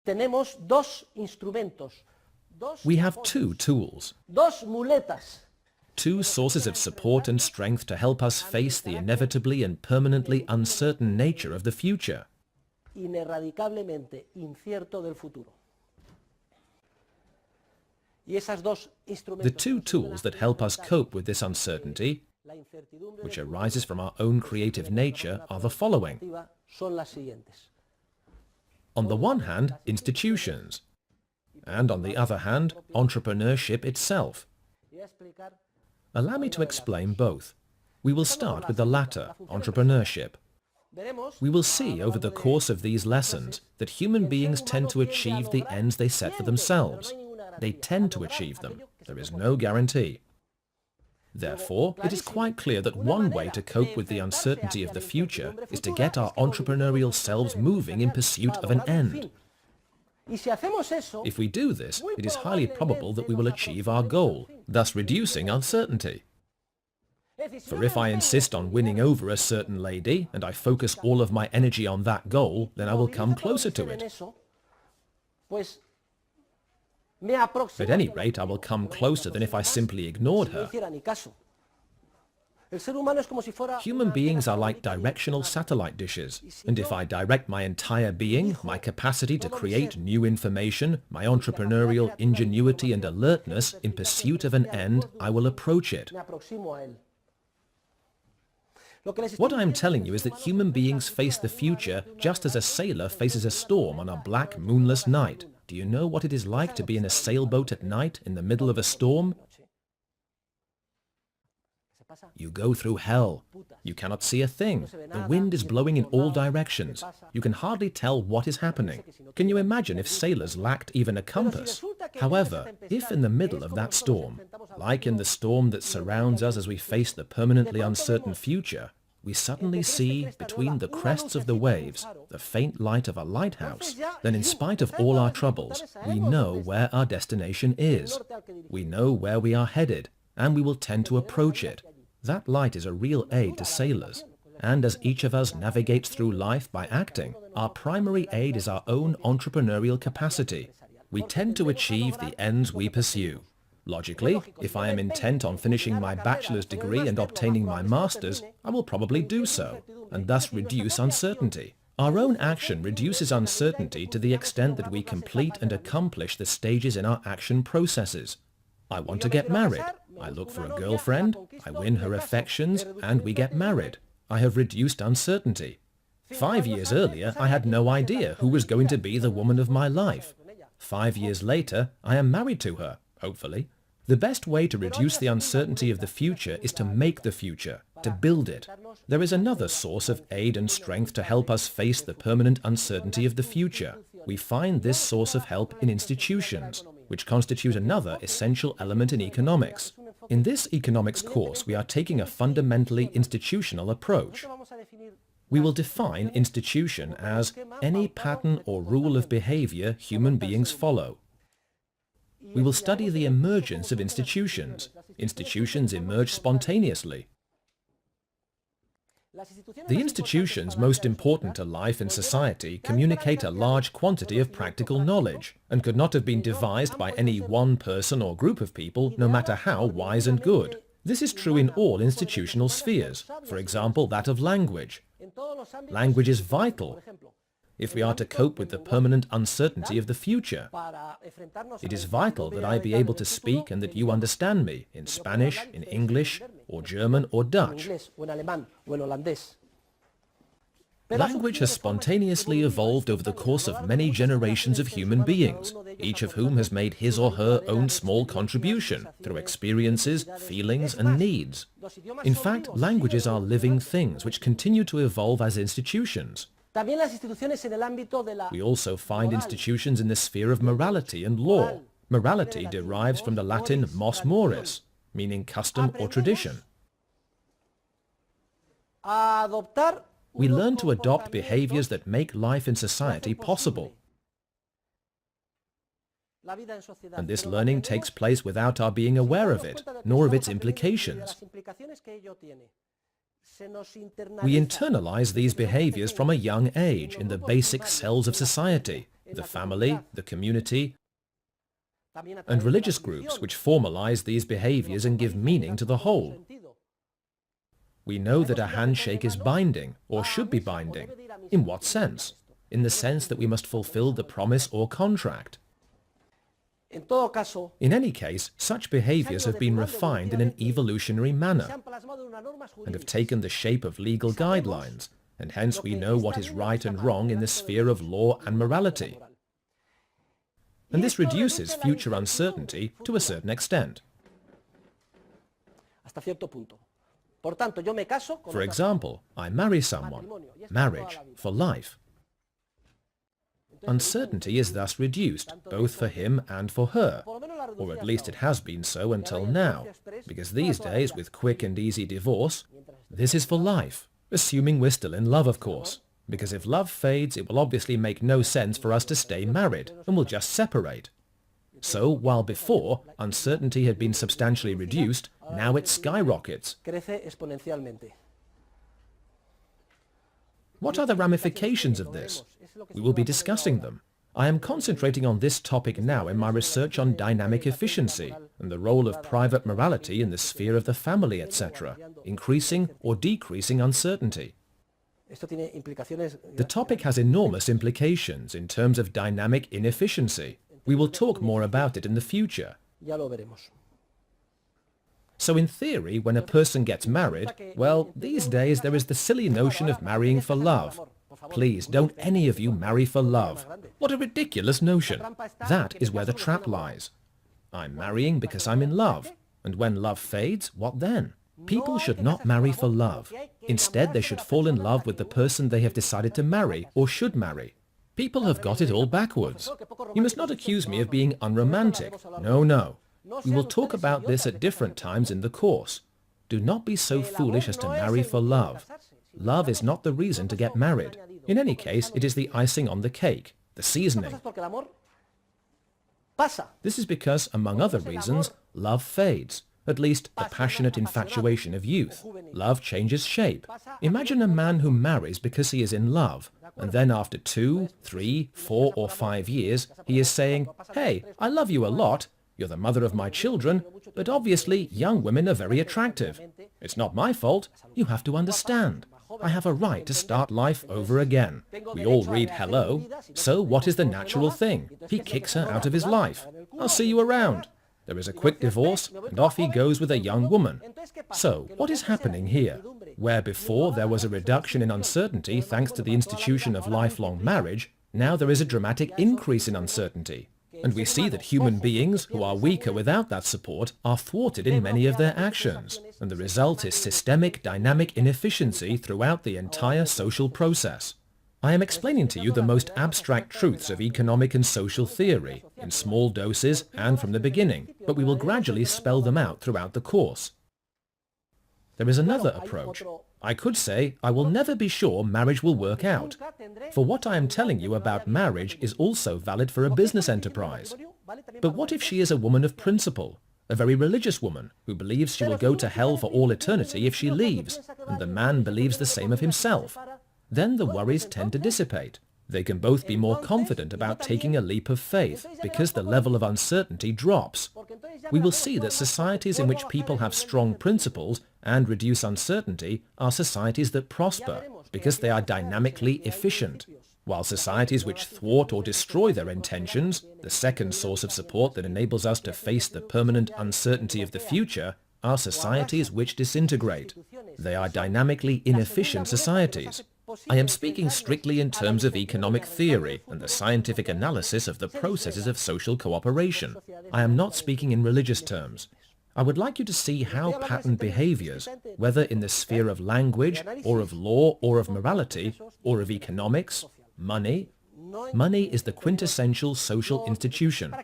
tenemos dos instrumentos, We have two tools, dos muletas. two sources of support and strength to help us face the inevitably and permanently uncertain nature of the future. Inerradicablemente incierto del futuro. Y esas dos instrumentos, The two tools that help us cope with this uncertainty, which arises from our own creative nature, are the following. son las siguientes. On the one hand, institutions, and on the other hand, entrepreneurship itself. Allow me to explain both. We will start with the latter, entrepreneurship. We will see over the course of these lessons that human beings tend to achieve the ends they set for themselves. They tend to achieve them. There is no guarantee. Therefore, it is quite clear that one way to cope with the uncertainty of the future is to get our entrepreneurial selves moving in pursuit of an end. If we do this, it is highly probable that we will achieve our goal, thus reducing uncertainty. For if I insist on winning over a certain lady, and I focus all of my energy on that goal, then I will come closer to it. At any rate, I will come closer than if I simply ignored her. Human beings are like directional satellite dishes, and if I direct my entire being, my capacity to create new information, my entrepreneurial ingenuity and alertness in pursuit of an end, I will approach it. What I am telling you is that human beings face the future just as a sailor faces a storm on a black, moonless night. Do you know what it is like to be in a sailboat at night in the middle of a storm? You go through hell. You cannot see a thing. The wind is blowing in all directions. You can hardly tell what is happening. Can you imagine if sailors lacked even a compass? However, if in the middle of that storm, like in the storm that surrounds us as we face the permanently uncertain future, we suddenly see, between the crests of the waves, the faint light of a lighthouse, then in spite of all our troubles, we know where our destination is. We know where we are headed, and we will tend to approach it. That light is a real aid to sailors. And as each of us navigates through life by acting, our primary aid is our own entrepreneurial capacity. We tend to achieve the ends we pursue. Logically, if I am intent on finishing my bachelor's degree and obtaining my master's, I will probably do so, and thus reduce uncertainty. Our own action reduces uncertainty to the extent that we complete and accomplish the stages in our action processes. I want to get married. I look for a girlfriend, I win her affections, and we get married. I have reduced uncertainty. 5 years earlier, I had no idea who was going to be the woman of my life. 5 years later, I am married to her, hopefully. The best way to reduce the uncertainty of the future is to make the future, to build it. There is another source of aid and strength to help us face the permanent uncertainty of the future. We find this source of help in institutions, which constitute another essential element in economics. In this economics course, we are taking a fundamentally institutional approach. We will define institution as any pattern or rule of behavior human beings follow. We will study the emergence of institutions. Institutions emerge spontaneously. The institutions most important to life in society communicate a large quantity of practical knowledge and could not have been devised by any one person or group of people, no matter how wise and good. This is true in all institutional spheres, for example, that of language. Language is vital if we are to cope with the permanent uncertainty of the future. It is vital that I be able to speak and that you understand me in Spanish, in English, or German, or Dutch. Language has spontaneously evolved over the course of many generations of human beings, each of whom has made his or her own small contribution through experiences, feelings, and needs. In fact, languages are living things which continue to evolve as institutions. We also find institutions in the sphere of morality and law. Morality derives from the Latin mos moris, meaning custom or tradition. We learn to adopt behaviors that make life in society possible. And this learning takes place without our being aware of it, nor of its implications. We internalize these behaviors from a young age in the basic cells of society, the family, the community, and religious groups which formalize these behaviors and give meaning to the whole. We know that a handshake is binding, or should be binding. In what sense? In the sense that we must fulfill the promise or contract. In any case, such behaviors have been refined in an evolutionary manner and have taken the shape of legal guidelines, and hence we know what is right and wrong in the sphere of law and morality. And this reduces future uncertainty to a certain extent. For example, I marry someone, marriage for life. Uncertainty is thus reduced, both for him and for her, or at least it has been so until now, because these days, with quick and easy divorce, this is for life, assuming we're still in love, of course, because if love fades, it will obviously make no sense for us to stay married, and we'll just separate. So, while before uncertainty had been substantially reduced, now it skyrockets. What are the ramifications of this? We will be discussing them. I am concentrating on this topic now in my research on dynamic efficiency and the role of private morality in the sphere of the family, etc., increasing or decreasing uncertainty. The topic has enormous implications in terms of dynamic inefficiency. We will talk more about it in the future. So in theory, when a person gets married, well, these days there is the silly notion of marrying for love. Please, don't any of you marry for love. What a ridiculous notion. That is where the trap lies. I'm marrying because I'm in love. And when love fades, what then? People should not marry for love. Instead, they should fall in love with the person they have decided to marry or should marry. People have got it all backwards. You must not accuse me of being unromantic. No, no. We will talk about this at different times in the course. Do not be so foolish as to marry for love. Love is not the reason to get married. In any case, it is the icing on the cake, the seasoning. This is because, among other reasons, love fades, at least the passionate infatuation of youth. Love changes shape. Imagine a man who marries because he is in love, and then after 2, 3, 4 or 5 years, he is saying, "Hey, I love you a lot. You're the mother of my children, but obviously young women are very attractive. It's not my fault. You have to understand. I have a right to start life over again." We all read hello. So what is the natural thing? He kicks her out of his life. "I'll see you around." There is a quick divorce, and off he goes with a young woman. So, what is happening here? Where before there was a reduction in uncertainty thanks to the institution of lifelong marriage, now there is a dramatic increase in uncertainty. And we see that human beings, who are weaker without that support, are thwarted in many of their actions. And the result is systemic dynamic inefficiency throughout the entire social process. I am explaining to you the most abstract truths of economic and social theory, in small doses and from the beginning, but we will gradually spell them out throughout the course. There is another approach. I could say, I will never be sure marriage will work out. For what I am telling you about marriage is also valid for a business enterprise. But what if she is a woman of principle, a very religious woman, who believes she will go to hell for all eternity if she leaves, and the man believes the same of himself? Then the worries tend to dissipate. They can both be more confident about taking a leap of faith, because the level of uncertainty drops. We will see that societies in which people have strong principles and reduce uncertainty are societies that prosper, because they are dynamically efficient, while societies which thwart or destroy their intentions, the second source of support that enables us to face the permanent uncertainty of the future, are societies which disintegrate. They are dynamically inefficient societies. I am speaking strictly in terms of economic theory and the scientific analysis of the processes of social cooperation. I am not speaking in religious terms. I would like you to see how patterned behaviors, whether in the sphere of language, or of law, or of morality, or of economics, money is the quintessential social institution.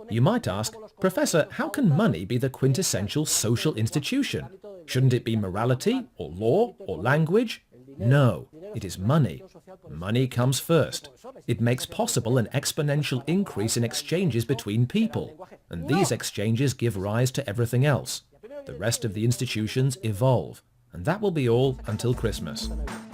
You might ask, "Professor, how can money be the quintessential social institution? Shouldn't it be morality, or law, or language?" No, it is money. Money comes first. It makes possible an exponential increase in exchanges between people, and these exchanges give rise to everything else. The rest of the institutions evolve. And that will be all until Christmas. Hasta Navidad.